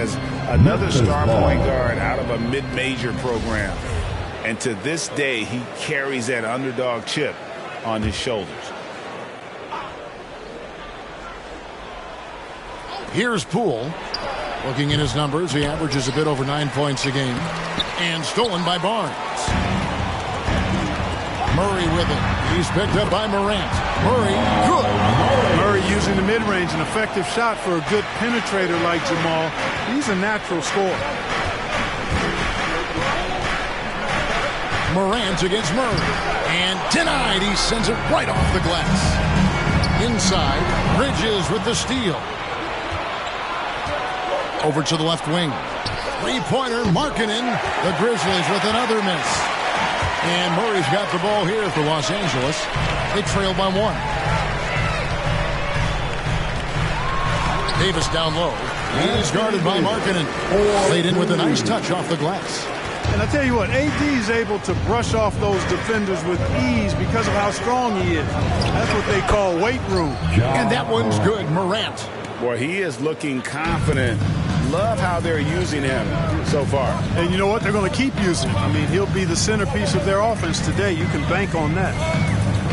as another star point guard out of a mid-major program. And to this day, he carries that underdog chip on his shoulders. Here's Poole. Looking in his numbers, he averages a bit over 9 points a game. And stolen by Barnes. Murray with it. He's picked up by Morant. Murray, good. Murray using the mid-range, an effective shot for a good penetrator like Jamal. He's a natural scorer. Morant against Murray. And denied. He sends it right off the glass. Inside, Bridges with the steal. Over to the left wing. Three-pointer, Markkanen. The Grizzlies with another miss. And Murray's got the ball here for Los Angeles. They trail by 1. Davis down low. He's guarded by Markkanen. Laid in with a nice touch off the glass. And I tell you what, AD is able to brush off those defenders with ease because of how strong he is. That's what they call weight room. And that one's good. Morant. Boy, he is looking confident. Love how they're using him so far. And you know what? They're going to keep using him. I mean, he'll be the centerpiece of their offense today. You can bank on that.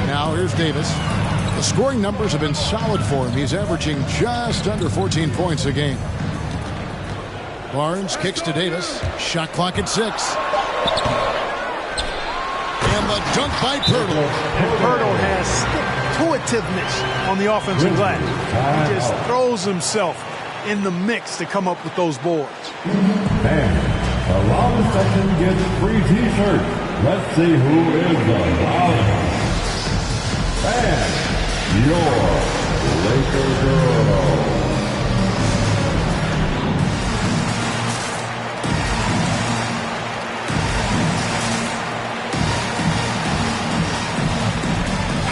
Now here's Davis. The scoring numbers have been solid for him. He's averaging just under 14 points a game. Barnes kicks to Davis. Shot clock at 6. And the dunk by Pirtle. And Pirtle has stick-to-itiveness on the offensive glass. He just throws himself in the mix to come up with those boards. And the loudest section gets free t-shirt. Let's see who is the loudest. And your Laker girl.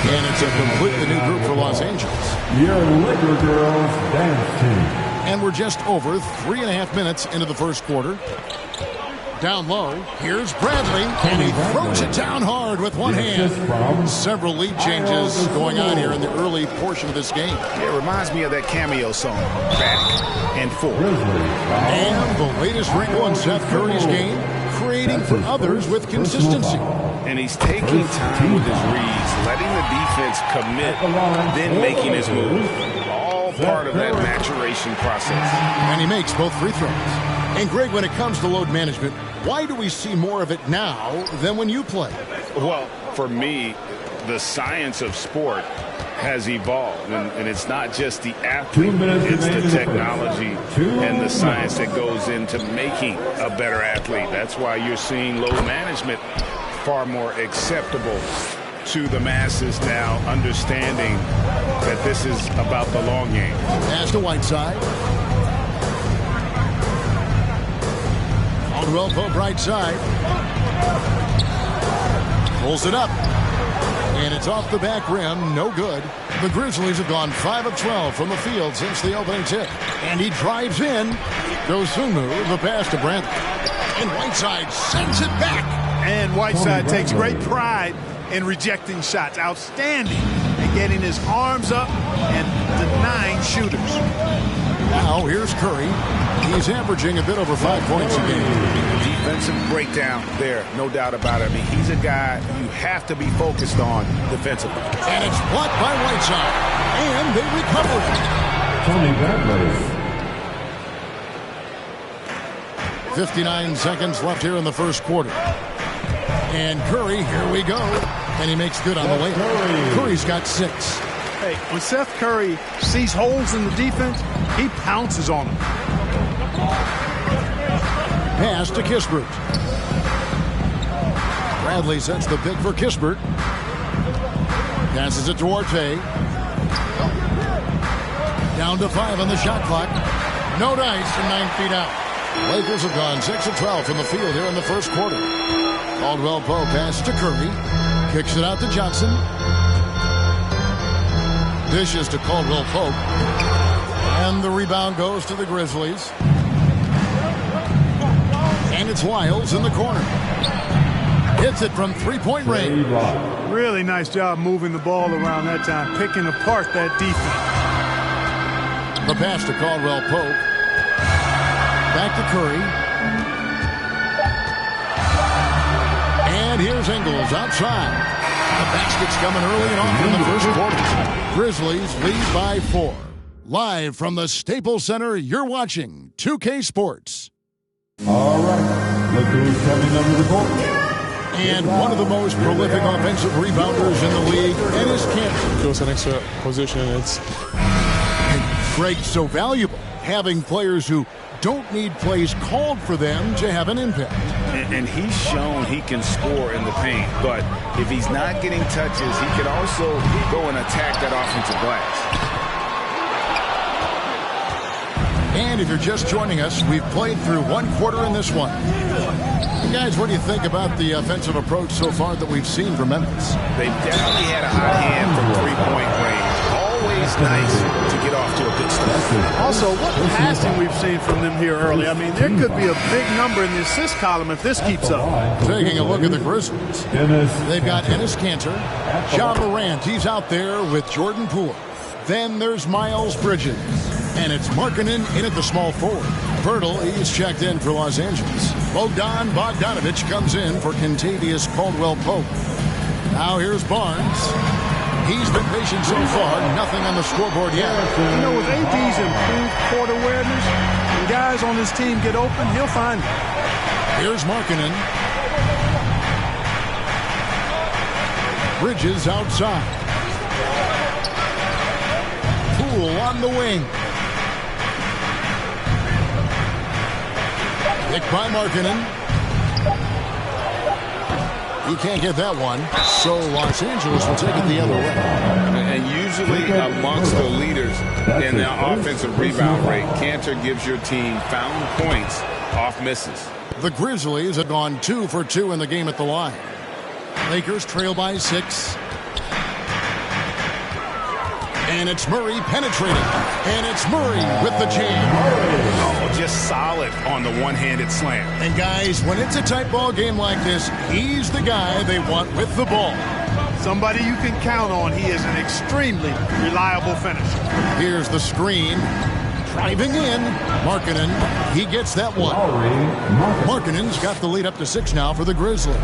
And it's a completely new group for Los Angeles. Your Laker girls dance team. And we're just over 3.5 minutes into the first quarter. Down low, here's Bradley, and he throws it down hard with one hand. Several lead changes going on here in the early portion of this game. It reminds me of that cameo song, Back and Forth. And the latest wrinkle in Seth Curry's game, creating for others with consistency. And he's taking time with his reads, letting the defense commit, then making his move. All part of that maturation process. And he makes both free throws. And Greg, when it comes to load management, why do we see more of it now than when you play? Well, for me, the science of sport has evolved. And it's not just the athlete, it's the technology and the science that goes into making a better athlete. That's why you're seeing load management far more acceptable to the masses now, understanding that this is about the long game. Pass to Whiteside. Caldwell Pope right side. Pulls it up. And it's off the back rim. No good. The Grizzlies have gone 5 of 12 from the field since the opening tip. And he drives in. Dosunmu, the pass to Brantley. And Whiteside sends it back. And Whiteside takes great pride in rejecting shots. Outstanding at getting his arms up and denying shooters. Now here's Curry. He's averaging a bit over 5 points a game. Defensive breakdown there, no doubt about it. I mean, he's a guy you have to be focused on defensively. And it's blocked by Whiteside. And they recover it. Tony Bradley. 59 seconds left here in the first quarter. And Curry, here we go. And he makes good on the way. Curry's got 6. Hey, when Seth Curry sees holes in the defense, he pounces on them. Pass to Kispert. Bradley sets the pick for Kispert. Passes it to Orte. Down to 5 on the shot clock. No dice from 9 feet out. Lakers have gone 6 of 12 from the field here in the first quarter. Caldwell Pope pass to Curry. Kicks it out to Johnson. Dishes to Caldwell Pope. And the rebound goes to the Grizzlies. And it's Wiles in the corner. Hits it from three-point range. Really nice job moving the ball around that time, picking apart that defense. The pass to Caldwell Pope. back to Curry. And here's Ingles outside. The basket's coming early and often in the first quarter. Grizzlies lead by 4. Live from the Staples Center, you're watching 2K Sports. All right, look who's coming under the court. And one of the most prolific offensive rebounders in the league, Enes Kanter. Feels an extra position. Greg, so valuable, having players who don't need plays called for them to have an impact. And he's shown he can score in the paint, but if he's not getting touches, he can also go and attack that offensive glass. And if you're just joining us, we've played through one quarter in this one. And guys, what do you think about the offensive approach so far that we've seen from Memphis? They've definitely had a hot hand from three-point range. Always nice to get off to a good start. Also, what passing we've seen from them here early. I mean, there could be a big number in the assist column if this keeps up. Taking a look at the Grizzlies. They've got Enes Kanter. Ja Morant, he's out there with Jordan Poole. Then there's Miles Bridges. And it's Markkanen in at the small forward. Pirtle, he's checked in for Los Angeles. Bogdanovich comes in for Kentavious Caldwell-Pope. Now here's Barnes. He's been patient so far. Nothing on the scoreboard yet. You know, with AD's improved court awareness, when guys on his team get open, he'll find them. Here's Markkanen. Bridges outside. Poole on the wing. Picked by Markkanen. He can't get that one, so Los Angeles will take it the other way. And usually amongst the leaders in the offensive rebound rate, Kanter gives your team found points off misses. The Grizzlies have gone 2 for 2 in the game at the line. Lakers trail by 6. And it's Murray penetrating. And it's Murray with the jam. Oh, just solid on the one-handed slam. And guys, when it's a tight ball game like this, he's the guy they want with the ball. Somebody you can count on. He is an extremely reliable finisher. Here's the screen. Driving in. Markkanen. He gets that one. Markkanen's got the lead up to 6 now for the Grizzlies.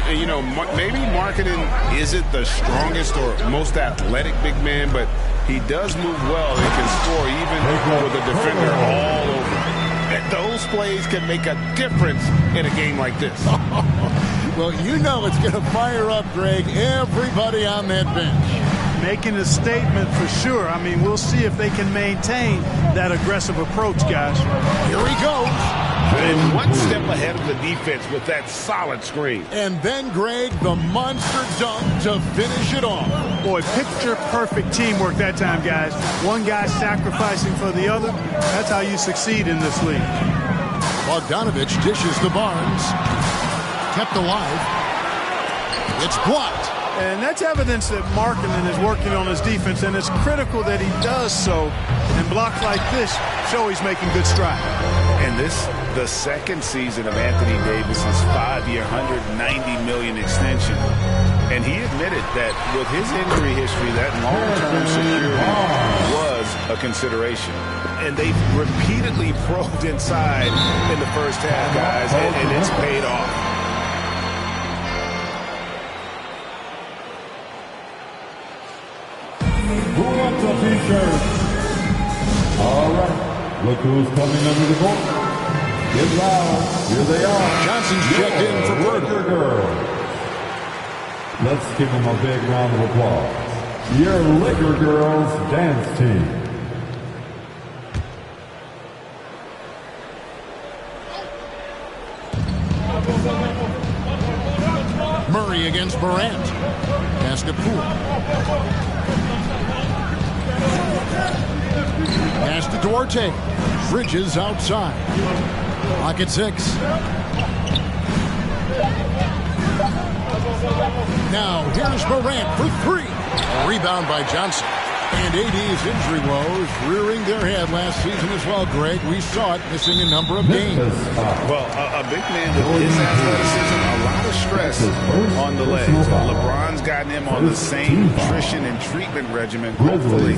You know, maybe Markkanen isn't the strongest or most athletic big man, but he does move well and can score even with a defender all over. And those plays can make a difference in a game like this. Well, you know it's going to fire up, Greg, everybody on that bench. Making a statement for sure. I mean, we'll see if they can maintain that aggressive approach, guys. Here he goes. And one step ahead of the defense with that solid screen. And then, Greg, the monster dunk to finish it off. Boy, picture-perfect teamwork that time, guys. One guy sacrificing for the other. That's how you succeed in this league. Bogdanovich dishes to Barnes. Kept alive. It's blocked. And that's evidence that Markkanen is working on his defense, and it's critical that he does so. And blocks like this show he's making good strides. And this, the second season of Anthony Davis's 5-year, $190 million extension. And he admitted that with his injury history, that long-term security was a consideration. And they've repeatedly probed inside in the first half, guys, and it's paid off. Who wants a t-shirt? All right, look who's coming under the court. Get loud. Here they are. Johnson's checked in for Bird. Girls. Let's give them a big round of applause. Your Liquor Girls dance team. Murray against Morant. Pass to Poole. Pass to Duarte. Bridges outside. Clock at 6. Now here's Morant for 3. A rebound by Johnson. And AD's injury woes rearing their head last season as well, Greg. We saw it missing a number of games. Well, a big man with his athleticism, a lot of stress on the legs. LeBron's gotten him on the same nutrition and treatment regimen. Hopefully,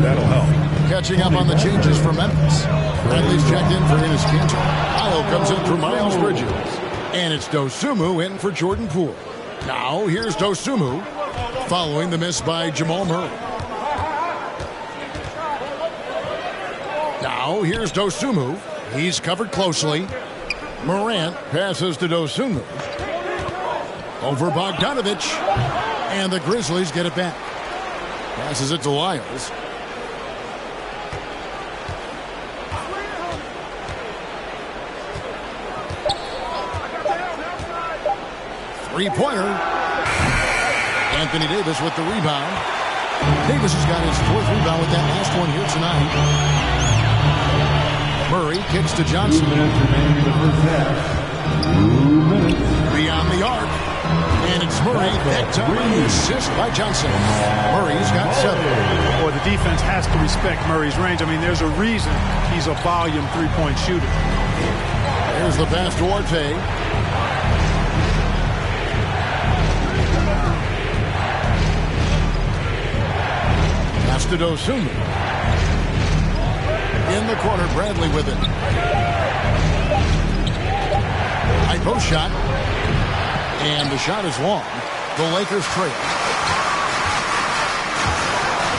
that'll help. Catching up on the changes for Memphis. Bradley's checked in for Enes Kanter. Kyle comes in for Miles Bridges. And it's Dosunmu in for Jordan Poole. Now, here's Dosunmu, following the miss by Jamal Murray. Now, here's Dosunmu. He's covered closely. Morant passes to Dosunmu. Over Bogdanovich. And the Grizzlies get it back. Passes it to Lyles. Three-pointer. Anthony Davis with the rebound. Davis has got his fourth rebound with that last one here tonight. Murray kicks to Johnson. 2 minutes remaining in the first half. 2 minutes. Beyond the arc. And it's Murray. That time the assist by Johnson. Murray's got 7. Boy, the defense has to respect Murray's range. I mean, there's a reason he's a volume three-point shooter. Here's the pass to Orte. Pass to Dosunmu. In the corner, Bradley with it. High post shot. And the shot is long. The Lakers trail.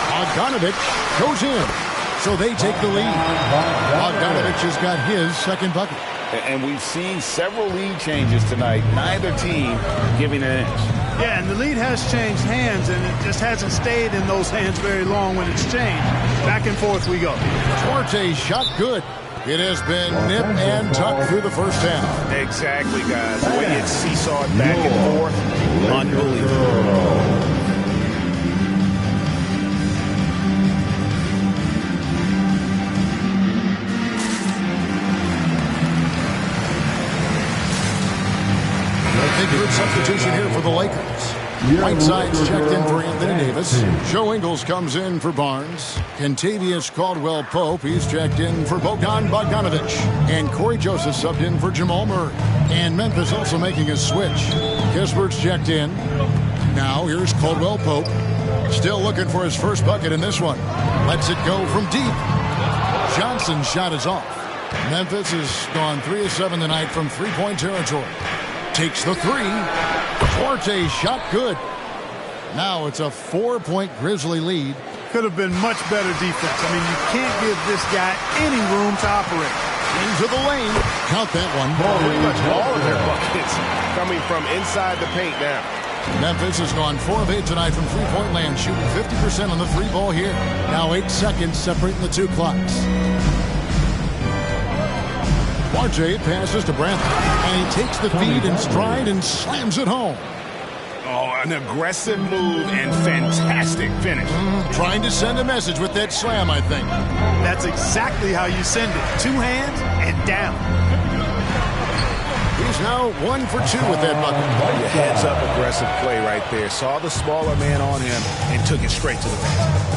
Bogdanovich goes in. So they take the lead. Bogdanovich has got his second bucket. And we've seen several lead changes tonight. Neither team giving an inch. Yeah, and the lead has changed hands, and it just hasn't stayed in those hands very long when it's changed. Back and forth we go. Duarte shot good. It has been nip and tuck through the first half. Exactly, guys. The way it's seesawed back and forth, unbelievable. Good substitution here for the Lakers. Whiteside's checked in for Anthony Davis. Joe Ingles comes in for Barnes. Kentavious Caldwell-Pope, he's checked in for Bogdan Bogdanovich. And Corey Joseph subbed in for Jamal Murray. And Memphis also making a switch. Kispert's checked in. Now here's Caldwell-Pope. Still looking for his first bucket in this one. Lets it go from deep. Johnson's shot is off. Memphis has gone 3 of 7 tonight from three-point territory. Takes the three. Duarte shot good. Now it's a 4-point Grizzly lead. Could have been much better defense. I mean, you can't give this guy any room to operate. Into the lane. Count that one. Pretty much all of their buckets coming from inside the paint now. Memphis has gone 4 of 8 tonight from three-point land, shooting 50% on the three ball here. Now 8 seconds separating the two clocks. RJ passes to Bradley, and he takes the feed in stride and slams it home. Oh, an aggressive move and fantastic finish. Trying to send a message with that slam, I think. That's exactly how you send it. 2 hands and down. He's now 1 for 2 with that bucket. Heads-up aggressive play right there. Saw the smaller man on him and took it straight to the basket.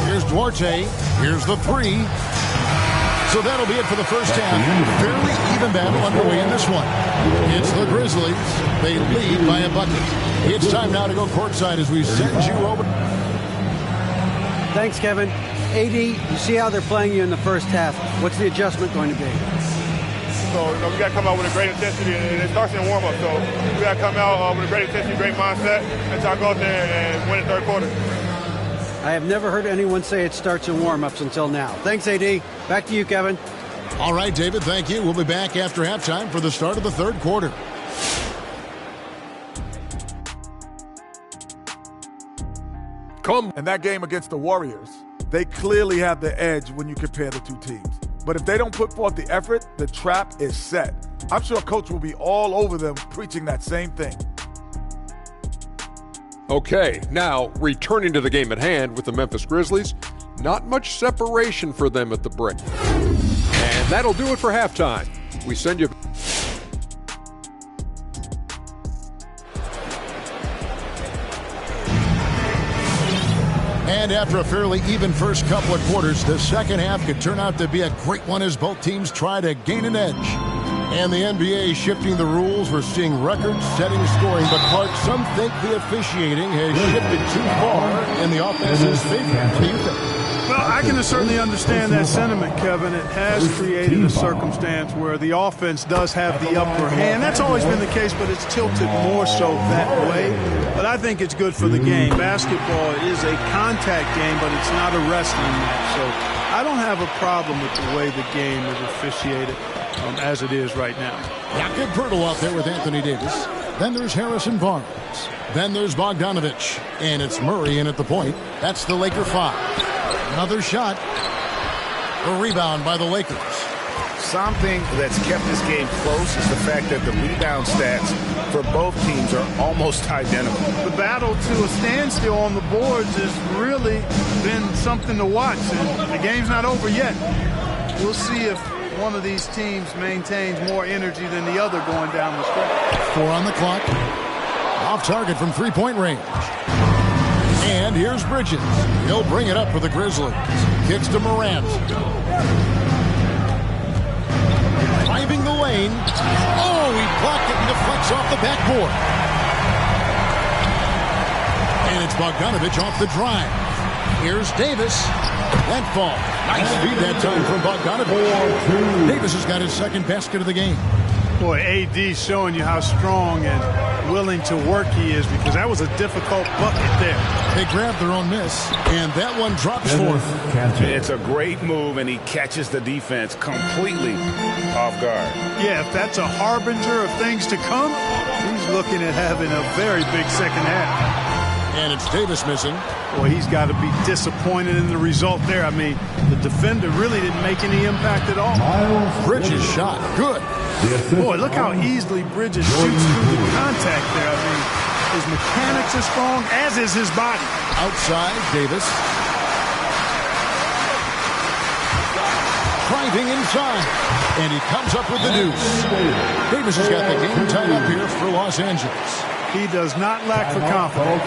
Here's Duarte. Here's the three. So that'll be it for the first half. Fairly even battle underway in this one. It's the Grizzlies. They lead by a bucket. It's time now to go courtside as we send you over. Thanks, Kevin. AD, you see how they're playing you in the first half. What's the adjustment going to be? So, we got to come out with a great intensity, and it starts in warm-up. So, we got to come out with a great intensity, great mindset, and try to go out there and win the third quarter. I have never heard anyone say it starts in warm-ups until now. Thanks, AD. Back to you, Kevin. All right, David, thank you. We'll be back after halftime for the start of the third quarter. In that game against the Warriors, they clearly have the edge when you compare the two teams. But if they don't put forth the effort, the trap is set. I'm sure Coach will be all over them preaching that same thing. Okay, now returning to the game at hand with the Memphis Grizzlies, not much separation for them at the break. And that'll do it for halftime. We send you... And after a fairly even first couple of quarters, the second half could turn out to be a great one as both teams try to gain an edge. And the NBA shifting the rules. We're seeing record-setting scoring, but Clark, some think the officiating has shifted too far in the offense's favor. What do you think? Well, I can certainly understand that sentiment, Kevin. It has created a circumstance where the offense does have the upper hand. That's always been the case, but it's tilted more so that way. But I think it's good for the game. Basketball is a contact game, but it's not a wrestling match. So I don't have a problem with the way the game is officiated as it is right now. Jakob Poeltl out there with Anthony Davis. Then there's Harrison Barnes. Then there's Bogdanovich. And it's Murray in at the point. That's the Laker 5. Another shot. A rebound by the Lakers. Something that's kept this game close is the fact that the rebound stats for both teams are almost identical. The battle to a standstill on the boards has really been something to watch, and the game's not over yet. We'll see if one of these teams maintains more energy than the other going down the stretch. 4 on the clock. Off target from three-point range. And here's Bridges. He'll bring it up for the Grizzlies. Kicks to Morant. Driving the lane. Oh, he blocked it and deflects off the backboard. And it's Bogdanovich off the drive. Here's Davis. That ball. Nice feed that time from Bogdanovich. Davis has got his second basket of the game. Boy, AD showing you how strong and willing to work he is, because that was a difficult bucket there. They grabbed their own miss, and that one drops for him. It's a great move, and he catches the defense completely off guard. Yeah, if that's a harbinger of things to come, he's looking at having a very big second half. And it's Davis missing. Boy, he's got to be disappointed in the result there. I mean, the defender really didn't make any impact at all. Bridges shot. Good. Boy, look how easily Bridges shoots through the contact there. I mean, his mechanics are strong, as is his body. Outside, Davis. Driving inside. And he comes up with the deuce. Davis has got the game tied up here for Los Angeles. He does not lack for confidence.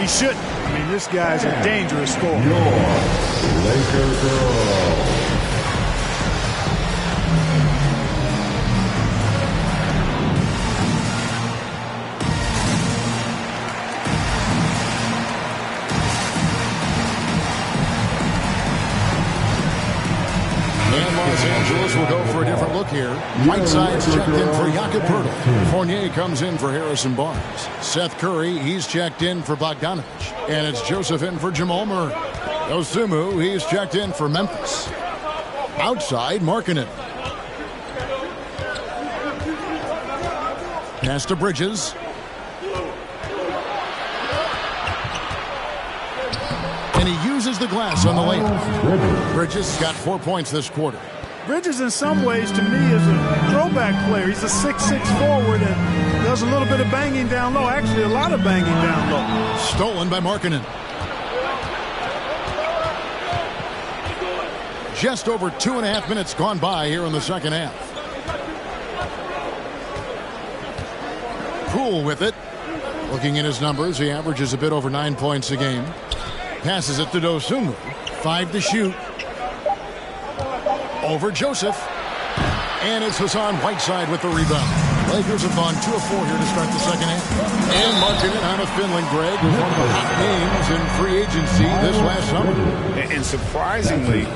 He shouldn't. I mean, this guy's a dangerous scorer. Lakers girl. Los Angeles will go for a different look here. Whiteside's checked in for Jakob Poeltl. Fournier comes in for Harrison Barnes. Seth Curry, he's checked in for Bogdanovich. And it's Joseph in for Jamal Murray. Osumu, he's checked in for Memphis. Outside, Markkanen. Pass to Bridges. And he uses the glass on the layup. Bridges got 4 points this quarter. Bridges, in some ways, to me, is a throwback player. He's a 6'6" forward and does a little bit of banging down low. Actually, a lot of banging down low. Stolen by Markkanen. Just over 2.5 minutes gone by here in the second half. Poole with it. Looking at his numbers, he averages a bit over 9 points a game. Passes it to Dosunmu. 5 to shoot. Over Joseph. And it's Hassan Whiteside with the rebound. Lakers have gone 2 of 4 here to start the second half. And Markkanen out of Finland, Greg, was one of the hot names in free agency this last summer. And surprisingly,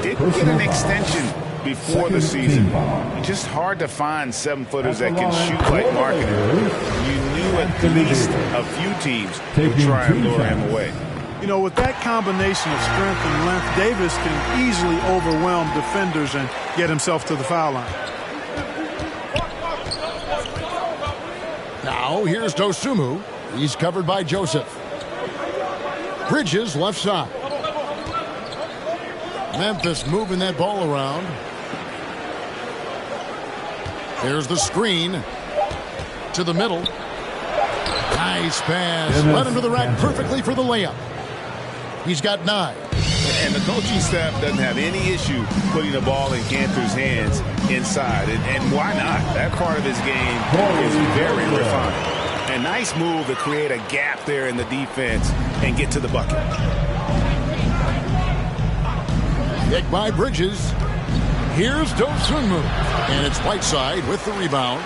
didn't get an extension before the season. Just hard to find 7-footers that can shoot like Markkanen. You knew at least a few teams would try and lure him away. You know, with that combination of strength and length, Davis can easily overwhelm defenders and get himself to the foul line. Now, here's Dosunmu. He's covered by Joseph. Bridges left side. Memphis moving that ball around. There's the screen to the middle. Nice pass. Led him to the rack perfectly for the layup. He's got 9. And the coaching staff doesn't have any issue putting the ball in Cantor's hands inside. And why not? That part of his game is very refined. A nice move to create a gap there in the defense and get to the bucket. Picked by Bridges. Here's Dosunmu. And it's Whiteside with the rebound.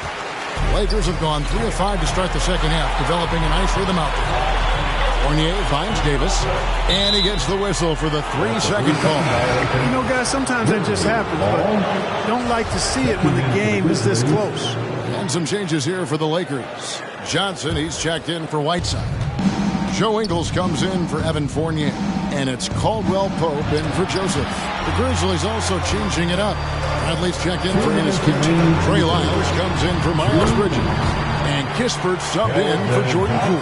Lakers have gone 3 of 5 to start the second half, developing a nice rhythm out there. Fournier finds Davis, and he gets the whistle for the 3-second call. You know, guys, sometimes that just happens, but don't like to see it when the game is this close. And some changes here for the Lakers. Johnson, he's checked in for Whiteside. Joe Ingles comes in for Evan Fournier. And it's Caldwell Pope in for Joseph. The Grizzlies also changing it up. Bradley's checked in for Ennis Cantor. Trey Lyles comes in for Miles Bridges. And Kispert subbed in for Jordan Poole.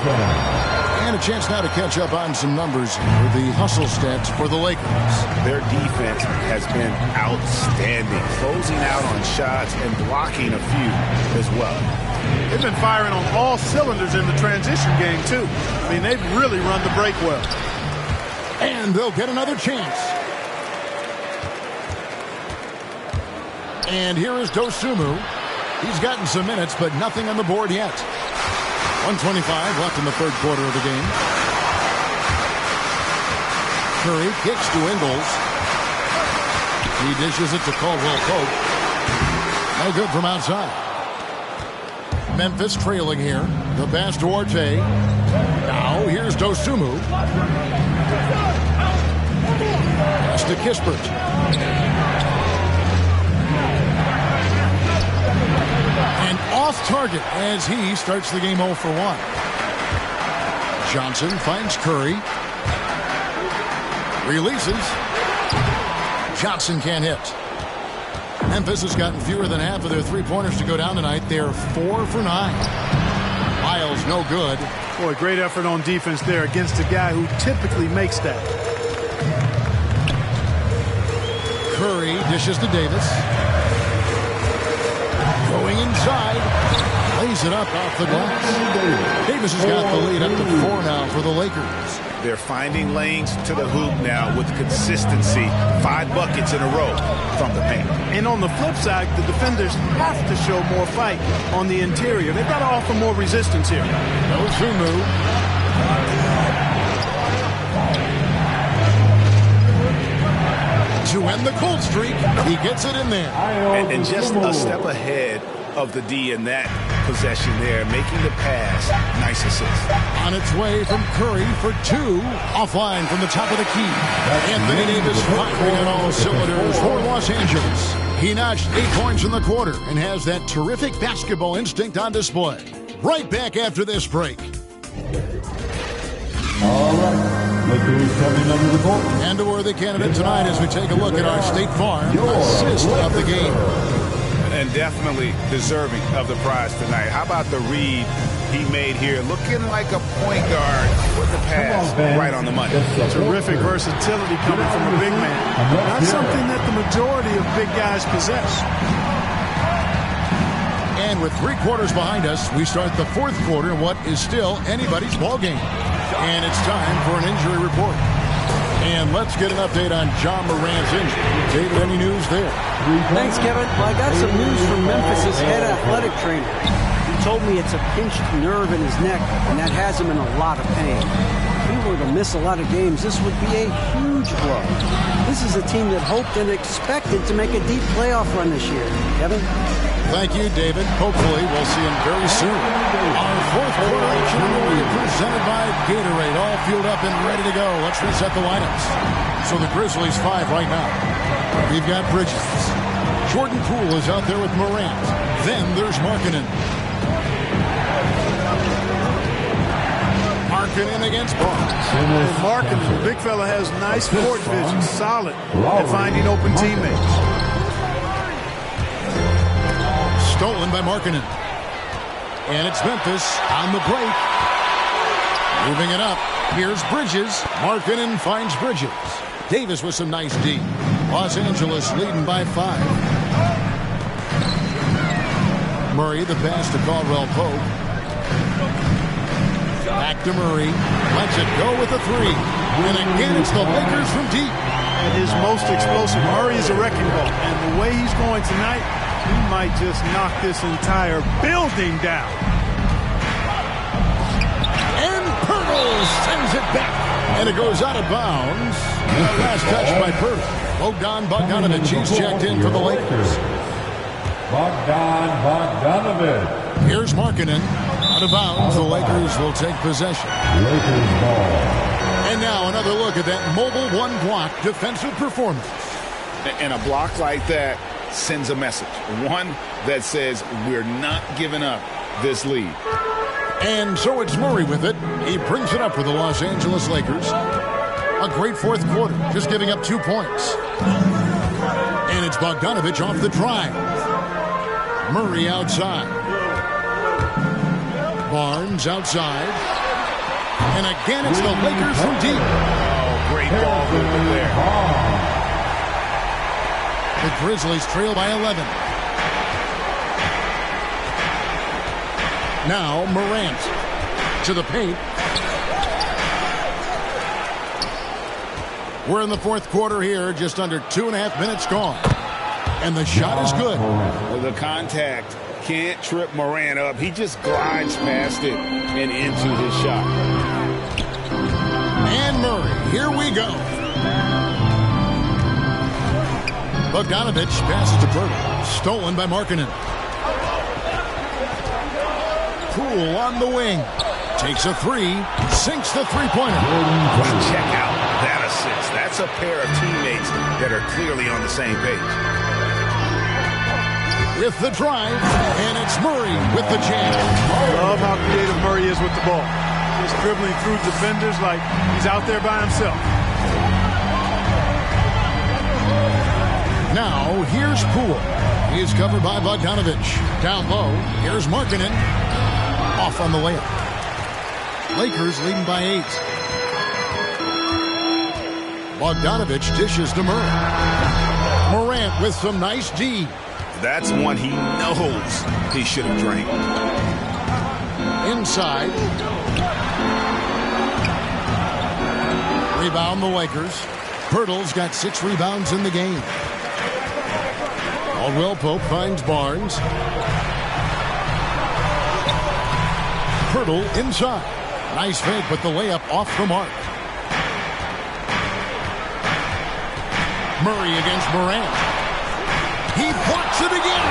And a chance now to catch up on some numbers for the hustle stats for the Lakers. Their defense has been outstanding, closing out on shots and blocking a few as well. They've been firing on all cylinders in the transition game, too. I mean, they've really run the break well. And they'll get another chance. And here is Dosunmu. He's gotten some minutes, but nothing on the board yet. 1:25 left in the third quarter of the game. Curry kicks to Ingles. He dishes it to Caldwell Pope. No good from outside. Memphis trailing here. The pass to Orte. Now here's Dosunmu. Pass to Kispert. And off target as he starts the game 0 for 1. Johnson finds Curry. Releases. Johnson can't hit. Memphis has gotten fewer than half of their three-pointers to go down tonight. They're 4 for 9. Lyles no good. Boy, great effort on defense there against a guy who typically makes that. Curry dishes to Davis. Going inside. Lays it up off the glass. Davis has got the lead up to 4 now for the Lakers. They're finding lanes to the hoop now with consistency. 5 buckets in a row from the paint. And on the flip side, the defenders have to show more fight on the interior. They've got to offer more resistance here. Dosunmu. To end the cold streak, he gets it in there. And just a step ahead of the D in that possession there, making the pass. Nice assist. On its way from Curry for 2. Offline from the top of the key. Anthony Davis firing on all cylinders for Los Angeles. He notched 8 points in the quarter and has that terrific basketball instinct on display. Right back after this break. All right. Look who's coming under the court. And a worthy candidate tonight as we take a look at our State Farm assist of the game. And definitely deserving of the prize tonight. How about the read he made here? Looking like a point guard with the pass right on the money. Terrific versatility coming from a big man. That's something that the majority of big guys possess. And with 3 quarters behind us, we start the fourth quarter in what is still anybody's ball game. And it's time for an injury report. And let's get an update on John Morant's injury. David, any news there? Thanks, Kevin. Well, I got some news from Memphis' head athletic trainer. He told me it's a pinched nerve in his neck, and that has him in a lot of pain. If he were to miss a lot of games, this would be a huge blow. This is a team that hoped and expected to make a deep playoff run this year. Kevin? Thank you, David. Hopefully, we'll see him very soon. Our fourth quarter action will be presented by Gatorade. All fueled up and ready to go. Let's reset the lineups. So the Grizzlies 5 right now. We've got Bridges. Jordan Poole is out there with Morant. Then there's Markkanen. Markkanen against Barnes. Markkanen, the big fella, has nice court vision. Solid at finding open teammates. Stolen by Markkanen. And it's Memphis on the break. Moving it up. Here's Bridges. Markkanen finds Bridges. Davis with some nice D. Los Angeles leading by 5. Murray, the pass to Caldwell Pope. Back to Murray. Lets it go with a 3. And again, it's the Lakers from deep. At his most explosive, Murray is a wrecking ball. And the way he's going tonight, he might just knock this entire building down. And Pirtle sends it back. And it goes out of bounds. Last touch by Bogdanovich. He's checked in for the Lakers. Bogdanovich. Here's Markkanen. Out of bounds, the Lakers will take possession. Lakers ball. And now another look at that mobile one-block defensive performance. And a block like that sends a message. One that says we're not giving up this lead. And so it's Murray with it. He brings it up for the Los Angeles Lakers. A great fourth quarter, just giving up 2 points. And it's Bogdanovich off the drive. Murray outside. Barnes outside. And again, it's the Lakers from deep. Oh, great ball movement there. The Grizzlies trail by 11. Now Morant to the paint. We're in the fourth quarter here, just under 2.5 minutes gone. And the shot is good. Well, the contact can't trip Morant up. He just glides past it and into his shot. And Murray, here we go. Bogdanovich passes to Burton. Stolen by Markkanen. Poole on the wing. Takes a three. Sinks the three-pointer. Check out that assist. That's a pair of teammates that are clearly on the same page. With the drive, and it's Murray with the jam. Love how creative Murray is with the ball. Just dribbling through defenders like he's out there by himself. Now, here's Poole. He is covered by Bogdanovich. Down low, here's Markkanen. Off on the layup. Lakers leading by 8. Bogdanovich dishes to Murray. Morant with some nice D. That's one he knows he should have drained. Inside. Rebound the Lakers. Pirtle's got 6 rebounds in the game. Caldwell Pope finds Barnes. Pirtle inside. Nice fake, but the layup off the mark. Murray against Morant. He blocks it again.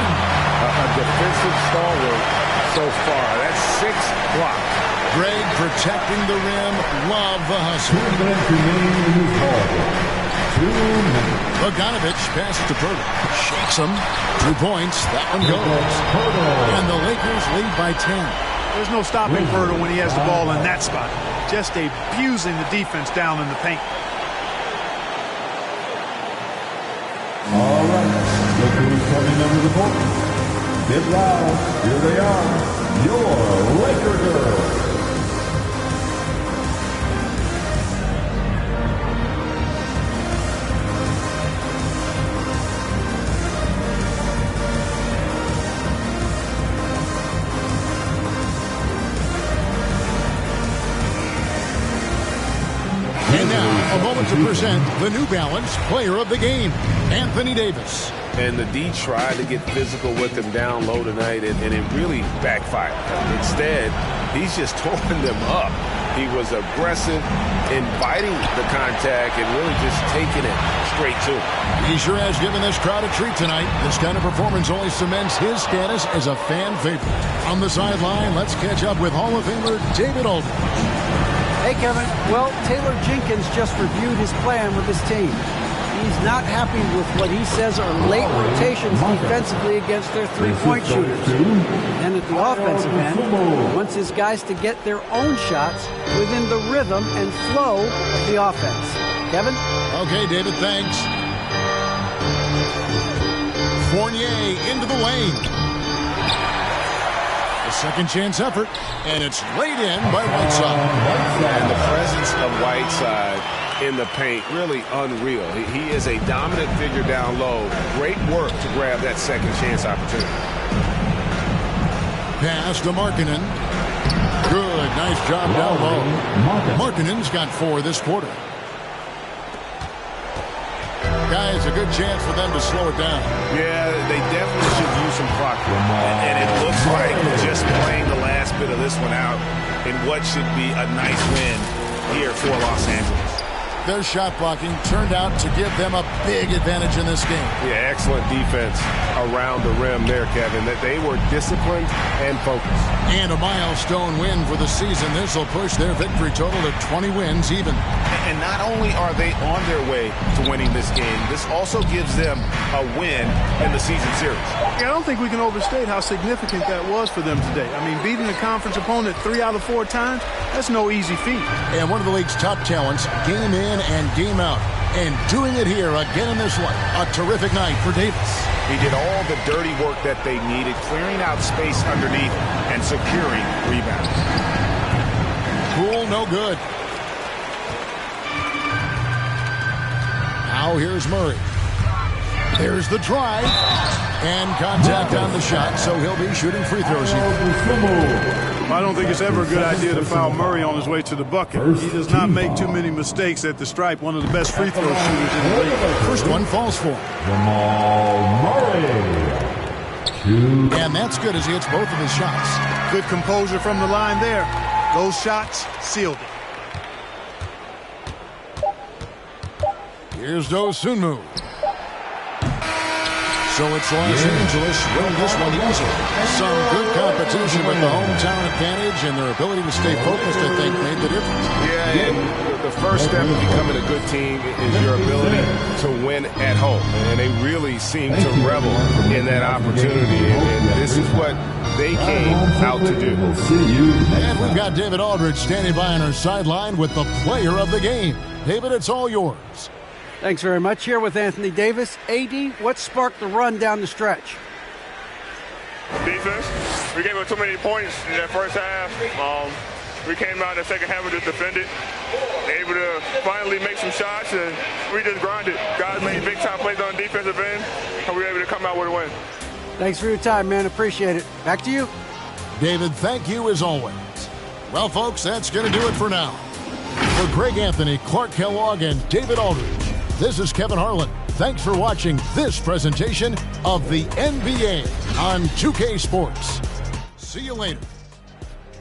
A defensive stalwart so far. That's 6 blocks. Greg protecting the rim. Love the hustle. 2 minutes remaining in this ball. 2 minutes. Bogdanovich passes to Pirtle. Shakes him. 2 points. That one goes. And the Lakers lead by 10. There's no stopping Pirtle when he has the ball in that spot. Just abusing the defense down in the paint. All right. Look who's coming under the court. Get loud. Here they are. Your Laker girls. And now, a moment to present the New Balance Player of the Game, Anthony Davis. And the D tried to get physical with him down low tonight, and it really backfired. Instead, he's just torn them up. He was aggressive, inviting the contact, and really just taking it straight to him. He sure has given this crowd a treat tonight. This kind of performance only cements his status as a fan favorite. On the sideline, let's catch up with Hall of Famer David Aldridge. Hey, Kevin. Well, Taylor Jenkins just reviewed his plan with his team. He's not happy with what he says are late rotations defensively against their three-point shooters. And at the offensive end, he wants his guys to get their own shots within the rhythm and flow of the offense. Kevin? Okay, David, thanks. Fournier into the lane. A second chance effort, and it's laid in by Whiteside. And the presence of Whiteside in the paint, really unreal. He is a dominant figure down low. Great work to grab that second chance opportunity. Pass to Markkanen. Good, nice job down low. Markkanen's got 4 this quarter. Guys, a good chance for them to slow it down. Yeah, they definitely should use some clock. And it looks like just playing the last bit of this one out in what should be a nice win here for Los Angeles. Their shot blocking turned out to give them a big advantage in this game. Yeah, excellent defense around the rim there, Kevin. That they were disciplined and focused. And a milestone win for the season. This will push their victory total to 20 wins even. And not only are they on their way to winning this game, this also gives them a win in the season series. Yeah, I don't think we can overstate how significant that was for them today. I mean, beating a conference opponent 3 out of 4 times, that's no easy feat. And one of the league's top talents, game in and game out. And doing it here again in this one. A terrific night for Davis. He did all the dirty work that they needed, clearing out space underneath and securing rebounds. Cool, no good. Now here's Murray. There's the drive. And contact on the shot, so he'll be shooting free throws here. I don't think it's ever a good idea to foul Murray on his way to the bucket. He does not make too many mistakes at the stripe. One of the best free throw shooters in the league. First one falls for him. And that's good as he hits both of his shots. Good composure from the line there. Those shots sealed it. Here's Dosunmu. So it's Los Angeles winning this one easily. Some good competition with the hometown advantage and their ability to stay focused, I think, made the difference. Yeah, and the first step in becoming a good team is your ability to win at home. And they really seem to revel in that opportunity. And this is what they came out to do. And we've got David Aldridge standing by on our sideline with the player of the game. David, it's all yours. Thanks very much. Here with Anthony Davis. AD, what sparked the run down the stretch? Defense. We gave up too many points in that first half. We came out in the second half and just defended. Able to finally make some shots, and we just grinded. Guys made big-time plays on the defensive end, and we were able to come out with a win. Thanks for your time, man. Appreciate it. Back to you. David, thank you as always. Well, folks, that's going to do it for now. For Greg Anthony, Clark Kellogg, and David Aldridge, this is Kevin Harlan. Thanks for watching this presentation of the NBA on 2K Sports. See you later.